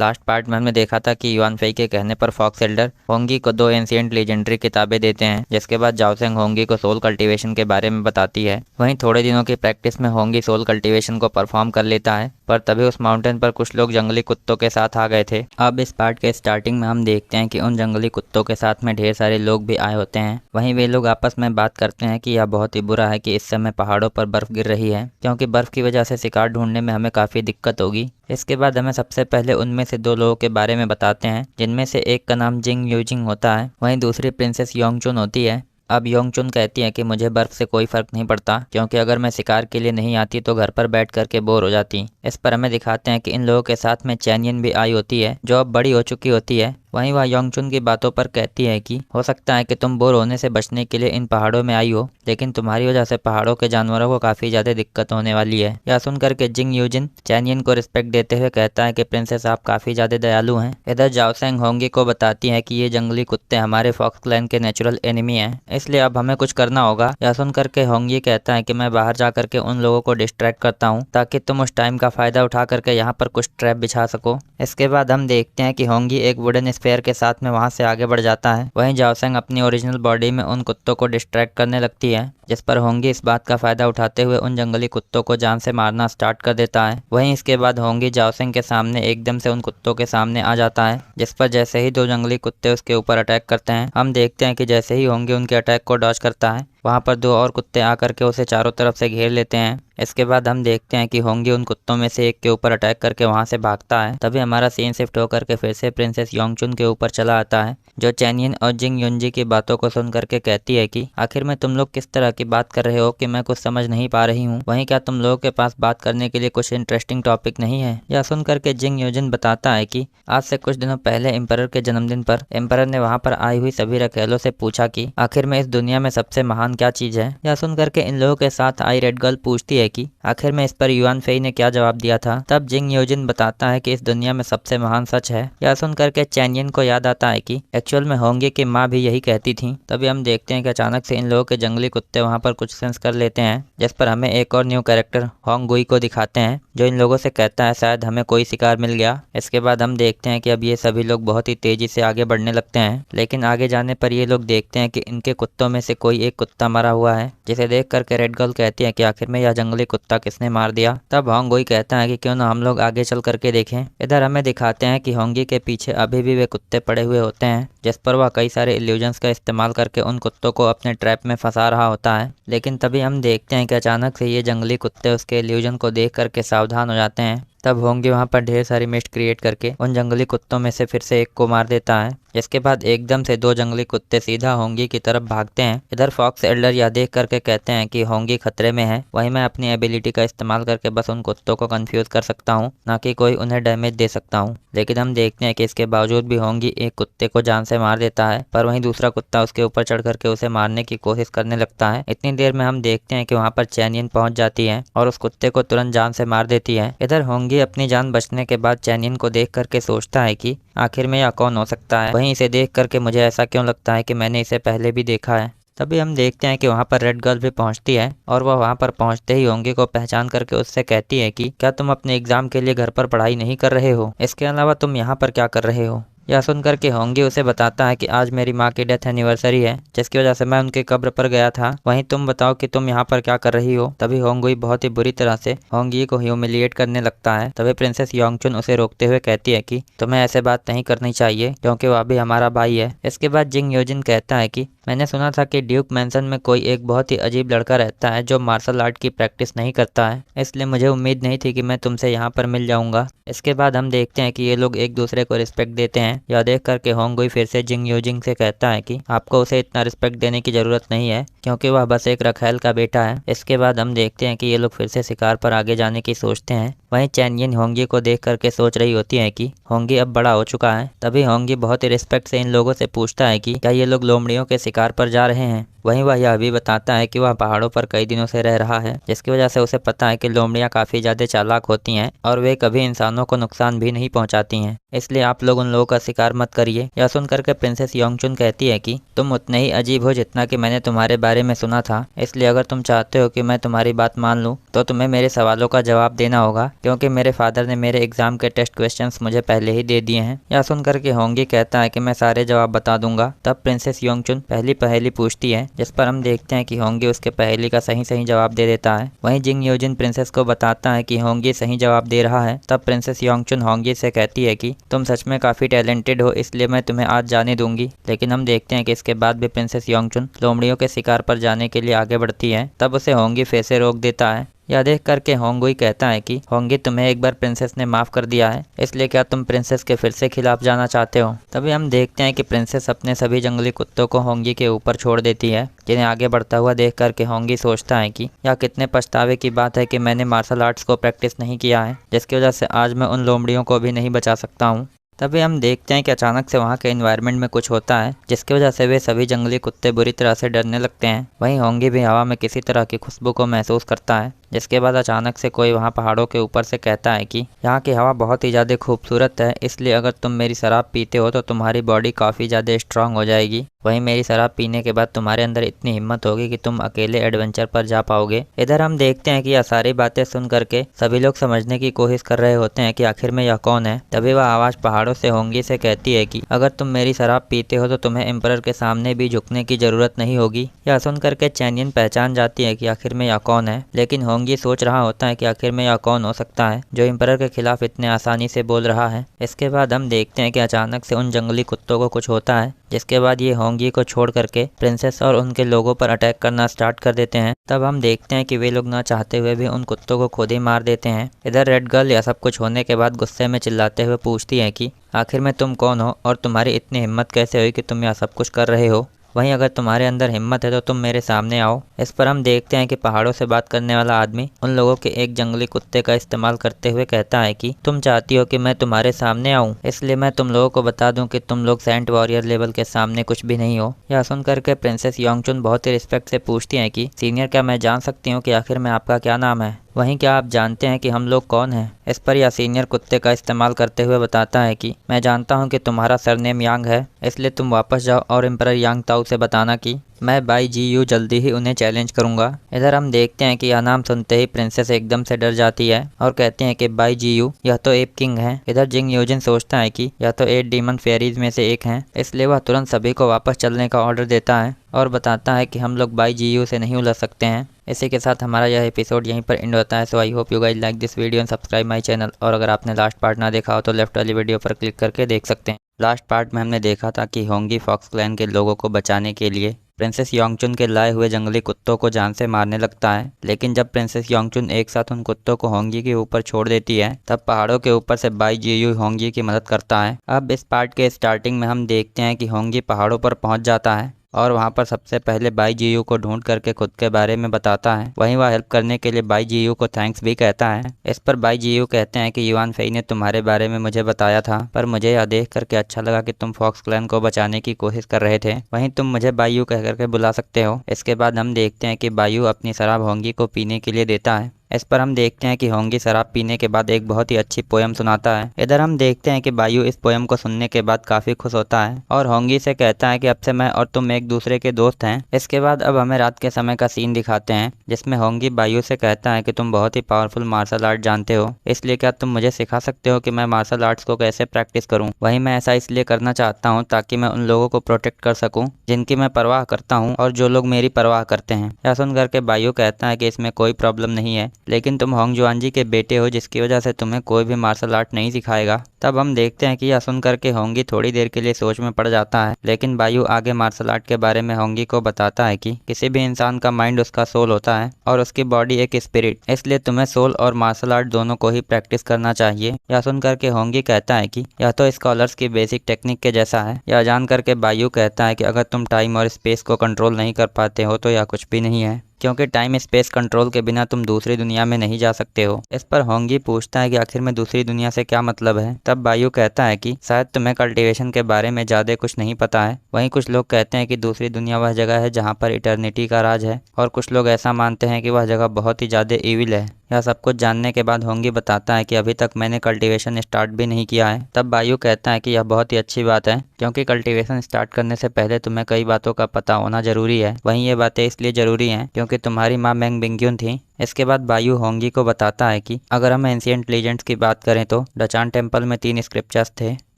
Last part में हमने देखा था कि युआन फेई के कहने पर फॉक्स एल्डर होंगी को दो एंशिएंट लेजेंडरी किताबें देते हैं, जिसके बाद जाओसेंग होंगी को सोल कल्टीवेशन के बारे में बताती है। वहीं थोड़े दिनों की प्रैक्टिस में होंगी सोल कल्टीवेशन को परफॉर्म कर लेता है, पर तभी उस माउंटेन पर कुछ लोग जंगली कुत्तों के साथ आ गए थे। अब इस पार्ट के स्टार्टिंग में हम देखते हैं कि उन जंगली कुत्तों के साथ में ढेर सारे लोग भी आए होते हैं। वहीं वे लोग आपस में बात करते हैं कि यह बहुत ही बुरा है कि इस समय पहाड़ों पर बर्फ गिर रही है, क्योंकि बर्फ की वजह से शिकार ढूंढने में हमें काफ़ी दिक्कत होगी। इसके बाद हमें सबसे पहले उनमें से दो लोगों के बारे में बताते हैं, जिनमें से एक का नाम जिंग यूजिंग होता है, वहीं दूसरी प्रिंसेस योंगचुन होती है। अब योंगचुन कहती है कि मुझे बर्फ से कोई फ़र्क नहीं पड़ता, क्योंकि अगर मैं शिकार के लिए नहीं आती तो घर पर बैठ करके बोर हो जाती। इस पर हमें दिखाते हैं कि इन लोगों के साथ में चैनियन भी आई होती है, जो अब बड़ी हो चुकी होती है। वहीं वह योंगचुन की बातों पर कहती है कि हो सकता है कि तुम बोर होने से बचने के लिए इन पहाड़ों में आई हो, लेकिन तुम्हारी वजह से पहाड़ों के जानवरों को काफ़ी ज़्यादा दिक्कत होने वाली है। यह सुनकर के जिंग यूजिन चैनियन को रिस्पेक्ट देते हुए कहता है कि प्रिंसेस आप काफ़ी ज़्यादा दयालु हैं। इधर जाओसेंग होंगी को बताती है कि ये जंगली कुत्ते हमारे फॉक्स क्लैन के नेचुरल एनिमी हैं, इसलिए अब हमें कुछ करना होगा। यह सुनकर के होंगी कहता है कि मैं बाहर जा करके उन लोगों को डिस्ट्रैक्ट करता हूँ, ताकि तुम उस टाइम का फ़ायदा उठा करके यहाँ पर कुछ ट्रैप बिछा सको। इसके बाद हम देखते हैं कि होंगी एक वुडन स्फेयर के साथ में वहाँ से आगे बढ़ जाता है। वहीं जाओसेंग अपनी ओरिजिनल बॉडी में उन कुत्तों को डिस्ट्रैक्ट करने लगती है, जिस पर होंगी इस बात का फायदा उठाते हुए उन जंगली कुत्तों को जान से मारना स्टार्ट कर देता है। वहीं इसके बाद होंगी जाओसेंग के सामने एकदम से उन कुत्तों के सामने आ जाता है, जिस पर जैसे ही दो जंगली कुत्ते उसके ऊपर अटैक करते हैं, हम देखते हैं कि जैसे ही होंगी उनके अटैक को डॉज करता है, वहाँ पर दो और कुत्ते आकर के उसे चारों तरफ से घेर लेते हैं। इसके बाद हम देखते हैं कि होंगी उन कुत्तों में से एक के ऊपर अटैक करके वहाँ से भागता है। तभी हमारा सीन शिफ्ट होकर के फिर से प्रिंसेस योंगचुन के ऊपर चला आता है, जो चैनियन और जिंग युनजी की बातों को सुन करके कहती है कि आखिर में तुम लोग किस तरह की बात कर रहे हो कि मैं कुछ समझ नहीं पा रही हूँ। वहीं क्या तुम लोगों के पास बात करने के लिए कुछ इंटरेस्टिंग टॉपिक नहीं है? यह सुन करके जिंग युजिन बताता है कि आज से कुछ दिनों पहले एम्परर के जन्मदिन पर एम्परर ने वहाँ पर आई हुई सभी रखेलों से पूछा कि आखिर में इस दुनिया में सबसे महान क्या चीज है। यह सुन करके इन लोगों के साथ आई रेड गर्ल पूछती है कि आखिर में इस पर युआन फेई ने क्या जवाब दिया था। तब जिंग योजिन बताता है कि इस दुनिया में सबसे महान सच है। यह सुन करके चैनियन को याद आता है कि एक्चुअल में होंगी की माँ भी यही कहती थी। तभी हम देखते हैं कि अचानक से इन लोगों के जंगली कुत्ते वहाँ पर कुछ सेंस कर लेते हैं, जिस पर हमें एक और न्यू कैरेक्टर होंग गुई को दिखाते हैं, जो इन लोगों से कहता है शायद हमें कोई शिकार मिल गया। इसके बाद हम देखते हैं कि अब ये सभी लोग बहुत ही तेजी से आगे बढ़ने लगते हैं, लेकिन आगे जाने पर ये लोग देखते हैं कि इनके कुत्तों में से कोई एक कुत्ता मरा हुआ है, जिसे देख करके रेड गर्ल कहती है कि आखिर में यह जंगली कुत्ता किसने मार दिया। तब होंग गुई कहता है कि क्यों ना हम लोग आगे चल करके देखें। इधर हमें दिखाते हैं कि होंगी के पीछे अभी भी वे कुत्ते पड़े हुए होते हैं, जिस पर वह कई सारे इल्यूजन्स का इस्तेमाल करके उन कुत्तों को अपने ट्रैप में फंसा रहा होता है। लेकिन तभी हम देखते हैं कि अचानक से ये जंगली कुत्ते उसके इल्यूजन को देख करके सावधान हो जाते हैं। तब होंगी वहाँ पर ढेर सारी मिस्ट क्रिएट करके उन जंगली कुत्तों में से फिर से एक को मार देता है। इसके बाद एकदम से दो जंगली कुत्ते सीधा होंगी की तरफ भागते हैं। इधर फॉक्स एल्डर यह देख करके कहते हैं कि होंगी खतरे में है, वहीं मैं अपनी एबिलिटी का इस्तेमाल करके बस उन कुत्तों को कंफ्यूज कर सकता हूँ, ना कि कोई उन्हें डैमेज दे सकता हूँ। लेकिन हम देखते हैं कि इसके बावजूद भी होंगी एक कुत्ते को जान से मार देता है, पर वहीं दूसरा कुत्ता उसके ऊपर चढ़ करके उसे मारने की कोशिश करने लगता है। इतनी देर में हम देखते हैं कि वहाँ पर चैनियन पहुंच जाती है और उस कुत्ते को तुरंत जान से मार देती है। इधर होंगी अपनी जान बचने के बाद चैनियन को देख करके सोचता है कि आखिर में यह कौन हो सकता है। वहीं इसे देख करके मुझे ऐसा क्यों लगता है कि मैंने इसे पहले भी देखा है। तभी हम देखते हैं कि वहाँ पर रेड गर्ल भी पहुँचती है और वह वहाँ पर पहुँचते ही होंगी को पहचान करके उससे कहती है कि क्या तुम अपने एग्जाम के लिए घर पर पढ़ाई नहीं कर रहे हो? इसके अलावा तुम यहाँ पर क्या कर रहे हो? यह सुनकर के होंगी उसे बताता है कि आज मेरी माँ की डेथ एनिवर्सरी है, जिसकी वजह से मैं उनके कब्र पर गया था। वहीं तुम बताओ कि तुम यहाँ पर क्या कर रही हो? तभी होंगी बहुत ही बुरी तरह से होंगी को ह्यूमिलिएट करने लगता है। तभी प्रिंसेस योंगचुन उसे रोकते हुए कहती है कि तुम्हें ऐसे बात नहीं करनी चाहिए, क्योंकि वह भी हमारा भाई है। इसके बाद जिंग योजिन कहता है कि मैंने सुना था कि ड्यूक मैंसन में कोई एक बहुत ही अजीब लड़का रहता है जो मार्शल आर्ट की प्रैक्टिस नहीं करता है, इसलिए मुझे उम्मीद नहीं थी कि मैं तुमसे यहाँ पर मिल जाऊंगा। इसके बाद हम देखते हैं कि ये लोग एक दूसरे को रिस्पेक्ट देते हैं। यह देख करके होंगुई फिर से जिंग यूजिंग से कहता है कि आपको उसे इतना रिस्पेक्ट देने की जरूरत नहीं है, क्योंकि वह बस एक रखैल का बेटा है। इसके बाद हम देखते हैं कि ये लोग फिर से शिकार पर आगे जाने की सोचते हैं। वहीं चैनियन होंगी को देख करके सोच रही होती है कि होंगी अब बड़ा हो चुका है। तभी होंगी बहुत ही रिस्पेक्ट से इन लोगों से पूछता है कि क्या ये लोग लोमड़ियों के शिकार पर जा रहे हैं। वहीं वह यह भी बताता है कि वह पहाड़ों पर कई दिनों से रह रहा है, जिसकी वजह से उसे पता है कि लोमड़ियाँ काफ़ी ज़्यादा चालाक होती हैं और वे कभी इंसानों को नुकसान भी नहीं पहुंचाती हैं, इसलिए आप लोग उन लोगों का शिकार मत करिए। यह सुन करके प्रिंसेस योंगचुन कहती है कि तुम उतने ही अजीब हो जितना कि मैंने तुम्हारे बारे में सुना था, इसलिए अगर तुम चाहते हो कि मैं तुम्हारी बात मान लूँ तो तुम्हें मेरे सवालों का जवाब देना होगा, क्योंकि मेरे फादर ने मेरे एग्जाम के टेस्ट क्वेश्चंस मुझे पहले ही दे दिए हैं। यह सुन करके होंगी कहता है कि मैं सारे जवाब बता दूंगा। तब प्रिंसेस योंगचुन पहली पहेली पूछती है, जिस पर हम देखते हैं कि होंगी उसके पहेली का सही जवाब दे देता है। वहीं जिंग योजिन प्रिंसेस को बताता है कि होंगी सही जवाब दे रहा है। तब प्रिंसेस योंगचुन होंगी से कहती है कि तुम सच में काफ़ी टैलेंटेड हो, इसलिए मैं तुम्हें आज जाने दूंगी। लेकिन हम देखते हैं कि इसके बाद भी प्रिंसेस योंगचुन लोमड़ियों के शिकार पर जाने के लिए आगे बढ़ती है। तब उसे होंगी फिर से रोक देता है। यह देख करके होंगुई कहता है कि होंगी तुम्हें एक बार प्रिंसेस ने माफ़ कर दिया है, इसलिए क्या तुम प्रिंसेस के फिर से खिलाफ जाना चाहते हो। तभी हम देखते हैं कि प्रिंसेस अपने सभी जंगली कुत्तों को होंगी के ऊपर छोड़ देती है, जिन्हें आगे बढ़ता हुआ देख करके होंगी सोचता है कि यह कितने पछतावे की बात है कि मैंने मार्शल आर्ट्स को प्रैक्टिस नहीं किया है, जिसकी वजह से आज मैं उन लोमड़ियों को भी नहीं बचा सकता हूँ। तभी हम देखते हैं कि अचानक से वहाँ के एनवायरनमेंट में कुछ होता है, जिसकी वजह से वे सभी जंगली कुत्ते बुरी तरह से डरने लगते हैं। वहीं होंगी भी हवा में किसी तरह की खुशबू को महसूस करता है, जिसके बाद अचानक से कोई वहाँ पहाड़ों के ऊपर से कहता है कि यहाँ की हवा बहुत ही ज़्यादा खूबसूरत है, इसलिए अगर तुम मेरी शराब पीते हो तो तुम्हारी बॉडी काफ़ी ज़्यादा स्ट्रांग हो जाएगी। वहीं मेरी शराब पीने के बाद तुम्हारे अंदर इतनी हिम्मत होगी कि तुम अकेले एडवेंचर पर जा पाओगे। इधर हम देखते हैं कि यह सारी बातें सुन करके सभी लोग समझने की कोशिश कर रहे होते हैं कि आखिर में यह कौन है। तभी वह आवाज़ पहाड़ों से होंगी से कहती है कि अगर तुम मेरी शराब पीते हो तो तुम्हें एम्परर के सामने भी झुकने की ज़रूरत नहीं होगी। यह सुन करके चैनियन पहचान जाती है कि आखिर में यह कौन है, लेकिन होंगी सोच रहा होता है कि आखिर में यह कौन हो सकता है जो एम्परर के खिलाफ इतने आसानी से बोल रहा है। इसके बाद हम देखते हैं कि अचानक से उन जंगली कुत्तों को कुछ होता है, जिसके बाद ये होंगी को छोड़ करके प्रिंसेस और उनके लोगों पर अटैक करना स्टार्ट कर देते हैं। तब हम देखते हैं कि वे लोग ना चाहते हुए भी उन कुत्तों को खुद ही मार देते हैं। इधर रेड गर्ल यह सब कुछ होने के बाद गुस्से में चिल्लाते हुए पूछती है कि आखिर में तुम कौन हो और तुम्हारी इतनी हिम्मत कैसे हुई कि तुम यह सब कुछ कर रहे हो। वहीं अगर तुम्हारे अंदर हिम्मत है तो तुम मेरे सामने आओ। इस पर हम देखते हैं कि पहाड़ों से बात करने वाला आदमी उन लोगों के एक जंगली कुत्ते का इस्तेमाल करते हुए कहता है कि तुम चाहती हो कि मैं तुम्हारे सामने आऊं, इसलिए मैं तुम लोगों को बता दूं कि तुम लोग सेंट वॉरियर लेवल के सामने कुछ भी नहीं हो। यह सुन करके प्रिंसेस योंगचुन बहुत ही रिस्पेक्ट से पूछती हैं कि सीनियर, क्या मैं जान सकती हूँ कि आखिर में आपका क्या नाम है? वहीं क्या आप जानते हैं कि हम लोग कौन हैं? इस पर यह सीनियर कुत्ते का इस्तेमाल करते हुए बताता है कि मैं जानता हूं कि तुम्हारा सरनेम यांग है, इसलिए तुम वापस जाओ और एम्परर यांग ताऊ से बताना कि मैं बाई जी यू जल्दी ही उन्हें चैलेंज करूंगा। इधर हम देखते हैं कि यह नाम सुनते ही प्रिंसेस एकदम से डर जाती है और कहते हैं कि बाई जी यू, यह तो एप किंग है। इधर जिंग योजिन सोचता है कि यह तो 8 डीमन फेरीज में से एक हैं, इसलिए वह तुरंत सभी को वापस चलने का ऑर्डर देता है और बताता है कि हम लोग बाई जी यू से नहीं उलझ सकते हैं। इसी के साथ हमारा यह एपिसोड यहीं पर एंड होता है। So I hope you guys like this video and subscribe my channel. और अगर आपने लास्ट पार्ट ना देखा हो तो लेफ्ट वाली वीडियो पर क्लिक करके देख सकते हैं। लास्ट पार्ट में हमने देखा था कि होंगी फॉक्स क्लैन के लोगों को बचाने के लिए प्रिंसेस योंगचुन के लाए हुए जंगली कुत्तों को जान से मारने लगता है, लेकिन जब प्रिंसेस योंगचुन एक साथ उन कुत्तों को होंगी के ऊपर छोड़ देती है तब पहाड़ों के ऊपर से बाई जी यू होंगी की मदद करता है। अब इस पार्ट के स्टार्टिंग में हम देखते हैं कि होंगी पहाड़ों पर पहुंच जाता है और वहां पर सबसे पहले बाई जी यू को ढूंढ करके खुद के बारे में बताता है। वहीं वह हेल्प करने के लिए बाई जी यू को थैंक्स भी कहता है। इस पर बाई जी यू कहते हैं कि युआन फेई ने तुम्हारे बारे में मुझे बताया था, पर मुझे यह देख करके अच्छा लगा कि तुम फॉक्स क्लैन को बचाने की कोशिश कर रहे थे, वहीं तुम मुझे बाई यू कह करके बुला सकते हो। इसके बाद हम देखते हैं कि बाई यू अपनी शराब होंगी को पीने के लिए देता है। इस पर हम देखते हैं कि होंगी शराब पीने के बाद एक बहुत ही अच्छी पोयम सुनाता है। इधर हम देखते हैं कि बायू इस पोयम को सुनने के बाद काफी खुश होता है और होंगी से कहता है कि अब से मैं और तुम एक दूसरे के दोस्त हैं। इसके बाद अब हमें रात के समय का सीन दिखाते हैं, जिसमें होंगी बायू से कहता है कि तुम बहुत ही पावरफुल मार्शल आर्ट जानते हो, इसलिए क्या तुम मुझे सिखा सकते हो कि मैं मार्शल आर्ट्स को कैसे प्रैक्टिस करूँ। वहीं मैं ऐसा इसलिए करना चाहता हूँ ताकि मैं उन लोगों को प्रोटेक्ट कर सकूँ जिनकी मैं परवाह करता हूँ और जो लोग मेरी परवाह करते हैं। यह सुन करके बायू कहता है कि इसमें कोई प्रॉब्लम नहीं है, लेकिन तुम होंग जुआनजी के बेटे हो, जिसकी वजह से तुम्हें कोई भी मार्शल आर्ट नहीं सिखाएगा। तब हम देखते हैं कि यह सुन करके होंगी थोड़ी देर के लिए सोच में पड़ जाता है, लेकिन बायू आगे मार्शल आर्ट के बारे में होंगी को बताता है कि किसी भी इंसान का माइंड उसका सोल होता है और उसकी बॉडी एक स्पिरिट, इसलिए तुम्हें सोल और मार्शल आर्ट दोनों को ही प्रैक्टिस करना चाहिए। यह सुन करके होंगी कहता है कि यह तो स्कॉलर्स की बेसिक टेक्निक के जैसा है। यह जान करके बायू कहता है कि अगर तुम टाइम और स्पेस को कंट्रोल नहीं कर पाते हो तो यह कुछ भी नहीं है। क्योंकि टाइम स्पेस कंट्रोल के बिना तुम दूसरी दुनिया में नहीं जा सकते हो। इस पर होंगी पूछता है कि आखिर में दूसरी दुनिया से क्या मतलब है। तब बायू कहता है कि शायद तुम्हें कल्टीवेशन के बारे में ज़्यादा कुछ नहीं पता है। वहीं कुछ लोग कहते हैं कि दूसरी दुनिया वह जगह है जहाँ पर इटर्निटी का राज है, और कुछ लोग ऐसा मानते हैं कि वह जगह बहुत ही ज़्यादा ईविल है। यह सब कुछ जानने के बाद होंगी बताता है कि अभी तक मैंने कल्टीवेशन स्टार्ट भी नहीं किया है। तब बायू कहता है कि यह बहुत ही अच्छी बात है, क्योंकि कल्टीवेशन स्टार्ट करने से पहले तुम्हें कई बातों का पता होना जरूरी है। वहीं ये बातें इसलिए जरूरी हैं क्योंकि तुम्हारी माँ मैंग बिंग्युन थी। इसके बाद बायू होंगी को बताता है कि अगर हम एंशिएंट लीजेंड्स की बात करें तो डचान टेम्पल में 3 स्क्रिप्चर्स थे,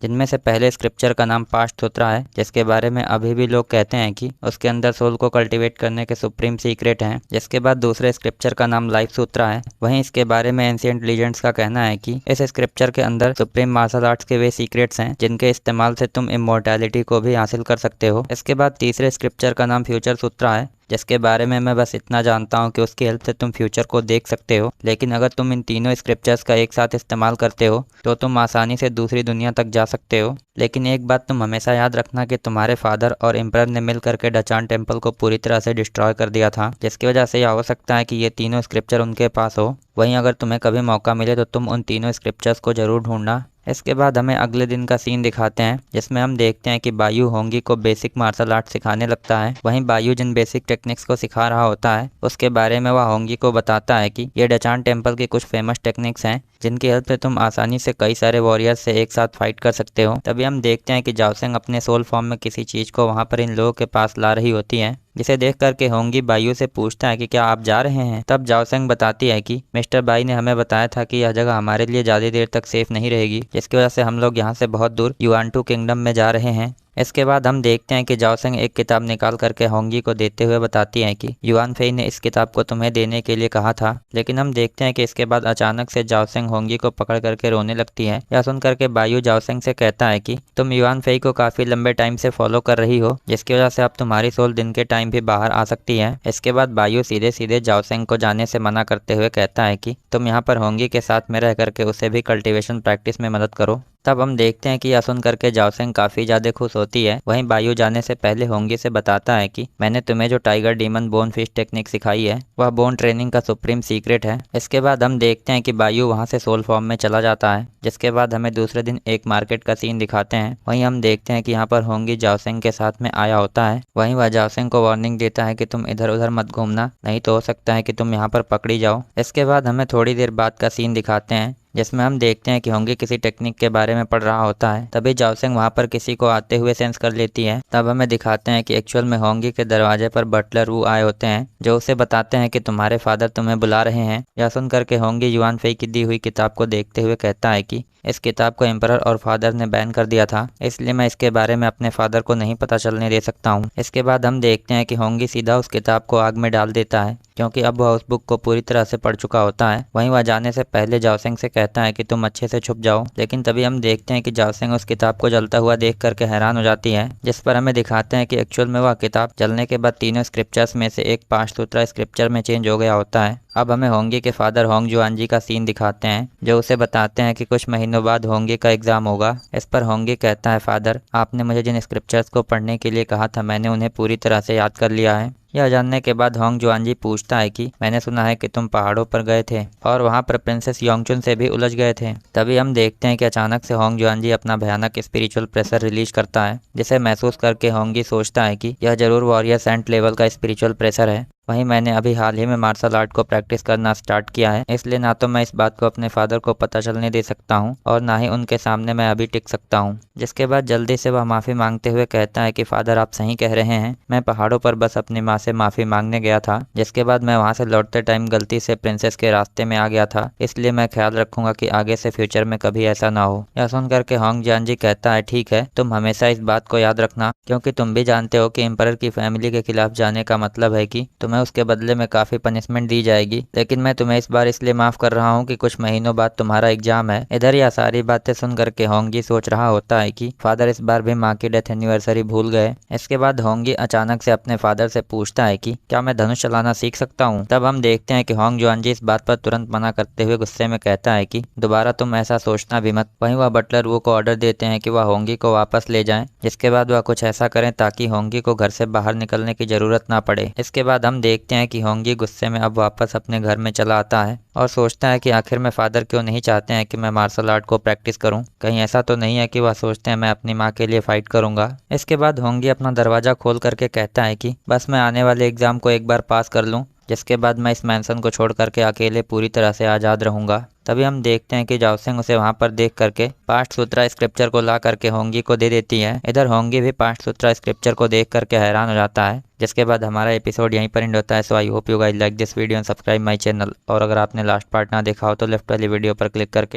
जिनमें से पहले स्क्रिप्चर का नाम पास्ट सूत्रा है, जिसके बारे में अभी भी लोग कहते हैं कि उसके अंदर सोल को कल्टीवेट करने के सुप्रीम सीक्रेट हैं। जिसके बाद दूसरे स्क्रिप्चर का नाम लाइफ सूत्रा है। वहीं इसके बारे में एंशिएंट लीजेंड्स का कहना है कि इस स्क्रिप्चर के अंदर सुप्रीम मार्शल आर्ट्स के वे सीक्रेट्स हैं जिनके इस्तेमाल से तुम इमोर्टैलिटी को भी हासिल कर सकते हो। इसके बाद तीसरे स्क्रिप्चर का नाम फ्यूचर सूत्रा है, जिसके बारे में मैं बस इतना जानता हूँ कि उसकी हेल्प से तुम फ्यूचर को देख सकते हो। लेकिन अगर तुम इन तीनों स्क्रिप्चर्स का एक साथ इस्तेमाल करते हो तो तुम आसानी से दूसरी दुनिया तक जा सकते हो। लेकिन एक बात तुम हमेशा याद रखना कि तुम्हारे फादर और एम्परर ने मिल करके डचान टेम्पल को पूरी तरह से डिस्ट्रॉय कर दिया था, जिसकी वजह से यह हो सकता है कि ये तीनों स्क्रिप्चर उनके पास हो। वहीं अगर तुम्हें कभी मौका मिले तो तुम उन तीनों स्क्रिप्चर्स को जरूर ढूंढना। इसके बाद हमें अगले दिन का सीन दिखाते हैं, जिसमें हम देखते हैं कि बायू होंगी को बेसिक मार्शल आर्ट सिखाने लगता है। वहीं बायू जिन बेसिक टेक्निक्स को सिखा रहा होता है उसके बारे में वह होंगी को बताता है कि ये डचान टेम्पल की कुछ फेमस टेक्निक्स हैं जिनकी हेल्प से तुम आसानी से कई सारे वॉरियर्स से एक साथ फाइट कर सकते हो। तभी हम देखते हैं कि जाओसेंग अपने सोल फॉर्म में किसी चीज़ को वहाँ पर इन लोगों के पास ला रही होती है, जिसे देख करके होंगी बायू से पूछता है कि क्या आप जा रहे हैं। तब जाओसेंग बताती है कि मिस्टर बाई ने हमें बताया था कि यह जगह हमारे लिए ज़्यादा देर तक सेफ नहीं रहेगी, जिसकी वजह से हम लोग यहाँ से बहुत दूर युआनटू किंगडम में जा रहे हैं। इसके बाद हम देखते हैं कि जाओसेंग एक किताब निकाल करके होंगी को देते हुए बताती हैं कि युआन फेई ने इस किताब को तुम्हें देने के लिए कहा था। लेकिन हम देखते हैं कि इसके बाद अचानक से जाओसेंग होंगी को पकड़ करके रोने लगती है। यह सुन करके बायू जाओसेंग से कहता है कि तुम युआन फेई को काफ़ी लंबे टाइम से फॉलो कर रही हो, जिसकी वजह से अब तुम्हारी सोल दिन के टाइम भी बाहर आ सकती है। इसके बाद बायू सीधे सीधे जाओसेंग को जाने से मना करते हुए कहता है कि तुम यहाँ पर होंगी के साथ में रह करके उसे भी कल्टीवेशन प्रैक्टिस में मदद करो। तब हम देखते हैं कि यह सुन करके जाओसेंग काफ़ी ज़्यादा खुश होती है। वहीं बायू जाने से पहले होंगी से बताता है कि मैंने तुम्हें जो tiger demon bone fish technique सिखाई है वह बोन ट्रेनिंग का सुप्रीम सीक्रेट है। इसके बाद हम देखते हैं कि बायू वहां से सोल फॉर्म में चला जाता है, जिसके बाद हमें दूसरे दिन एक मार्केट का सीन दिखाते हैं। वहीं हम देखते हैं कि यहाँ पर होंगी जाओसेंग के साथ में आया होता है। वहीं वह जाओसेंग को वार्निंग देता है कि तुम इधर उधर मत घूमना, नहीं तो हो सकता है कि तुम यहाँ पर पकड़ी जाओ। इसके बाद हमें थोड़ी देर बाद का सीन दिखाते हैं, जिसमें हम देखते हैं कि होंगी किसी टेक्निक के बारे में पढ़ रहा होता है। तभी जाओसेंग वहाँ पर किसी को आते हुए सेंस कर लेती है। तब हमें दिखाते हैं कि एक्चुअल में होंगी के दरवाजे पर बटलर वू आए होते हैं, जो उसे बताते हैं कि तुम्हारे फादर तुम्हें बुला रहे हैं। यह सुन करके होंगी युआन फेई की दी हुई किताब को देखते हुए कहता है कि इस किताब को एम्परर और फादर ने बैन कर दिया था, इसलिए मैं इसके बारे में अपने फादर को नहीं पता चलने दे सकता हूँ। इसके बाद हम देखते हैं कि होंगी सीधा उस किताब को आग में डाल देता है, क्योंकि अब वह उस बुक को पूरी तरह से पढ़ चुका होता है। वहीं वह जाने से पहले जाओसेंग से कहता है कि तुम अच्छे से छुप जाओ, लेकिन तभी हम देखते हैं कि जाओसेंग उस किताब को जलता हुआ देख करके हैरान हो जाती है, जिस पर हमें दिखाते हैं कि एक्चुअल में वह किताब जलने के बाद तीनों स्क्रिप्चर्स में से एक पांच सूत्रा स्क्रिप्चर में चेंज हो गया होता है। अब हमें होंगी के फादर होंग जुआनजी का सीन दिखाते हैं, जो उसे बताते हैं कि कुछ महीनों बाद होंगी का एग्जाम होगा। इस पर होंगी कहता है, फादर आपने मुझे जिन स्क्रिप्चर्स को पढ़ने के लिए कहा था मैंने उन्हें पूरी तरह से याद कर लिया है। यह जानने के बाद होंग जुआनजी पूछता है कि मैंने सुना है कि तुम पहाड़ों पर गए थे और वहां पर प्रिंसेस योंगचुन से भी उलझ गए थे। तभी हम देखते हैं कि अचानक से होंग जुआनजी अपना भयानक स्पिरिचुअल प्रेशर रिलीज करता है, जिसे महसूस करके होंगी सोचता है कि यह जरूर वॉरियर सेंट लेवल का स्पिरिचुअल प्रेशर है। वहीं मैंने अभी हाल ही में मार्शल आर्ट को प्रैक्टिस करना स्टार्ट किया है, इसलिए ना तो मैं इस बात को अपने फादर को पता चलने दे सकता हूँ और ना ही उनके सामने मैं अभी टिक सकता हूँ। जिसके बाद जल्दी से वह माफ़ी मांगते हुए कहता है कि फादर आप सही कह रहे हैं, मैं पहाड़ों पर बस अपनी माँ से माफ़ी मांगने गया था, जिसके बाद मैं वहाँ से लौटते टाइम गलती से प्रिंसेस के रास्ते में आ गया था, इसलिए मैं ख्याल रखूंगा कि आगे से फ्यूचर में कभी ऐसा ना हो। यह सुन करके होंग जुआनजी कहता है, ठीक है, तुम हमेशा इस बात को याद रखना, क्योंकि तुम भी जानते हो कि एम्परर की फैमिली के खिलाफ जाने का मतलब है कि तुम्हें उसके बदले में काफी पनिशमेंट दी जाएगी। लेकिन मैं तुम्हें इस बार इसलिए माफ कर रहा हूँ कि कुछ महीनों बाद तुम्हारा एग्जाम है। इधर यह सारी बातें सुन करके होंगी सोच रहा होता है कि फादर इस बार भी माँ की डेथ एनिवर्सरी भूल गए। इसके बाद होंगी अचानक से अपने फादर से पूछता पूछता है कि क्या मैं धनुष चलाना सीख सकता हूँ। तब हम देखते हैं कि होंग जुआनजी इस बात पर तुरंत मना करते हुए गुस्से में कहता है कि दोबारा तुम ऐसा सोचना भी मत। वहीं वह बटलर वू को ऑर्डर देते हैं कि वह होंगी को वापस ले जाएं, जिसके बाद वह कुछ ऐसा करें ताकि होंगी को घर से बाहर निकलने की जरूरत ना पड़े। इसके बाद हम देखते हैं कि होंगी गुस्से में अब वापस अपने घर में चला आता है और सोचता है कि आखिर में फादर क्यों नहीं चाहते हैं कि मैं मार्शल आर्ट को प्रैक्टिस करूं। कहीं ऐसा तो नहीं है कि वह सोचते हैं मैं अपनी माँ के लिए फाइट करूंगा। इसके बाद होंगी अपना दरवाजा खोल करके कहता है कि बस मैं आने वाले एग्जाम को एक बार पास कर लूं, जिसके बाद मैं इस मैंसन को छोड़ करके अकेले पूरी तरह से आज़ाद रहूंगा। तभी हम देखते हैं कि जाओसेंग उसे वहां पर देख करके पास्ट सूत्रा स्क्रिप्चर को ला करके होंगी को दे देती है। इधर होंगी भी पास्ट सूत्रा स्क्रिप्चर को देख करके हैरान हो जाता है, जिसके बाद हमारा एपिसोड यहीं पर एंड होता है। So I hope you guys like this video and subscribe my channel. और अगर आपने लास्ट पार्ट ना देखा हो तो लेफ्ट वाली वीडियो पर क्लिक करके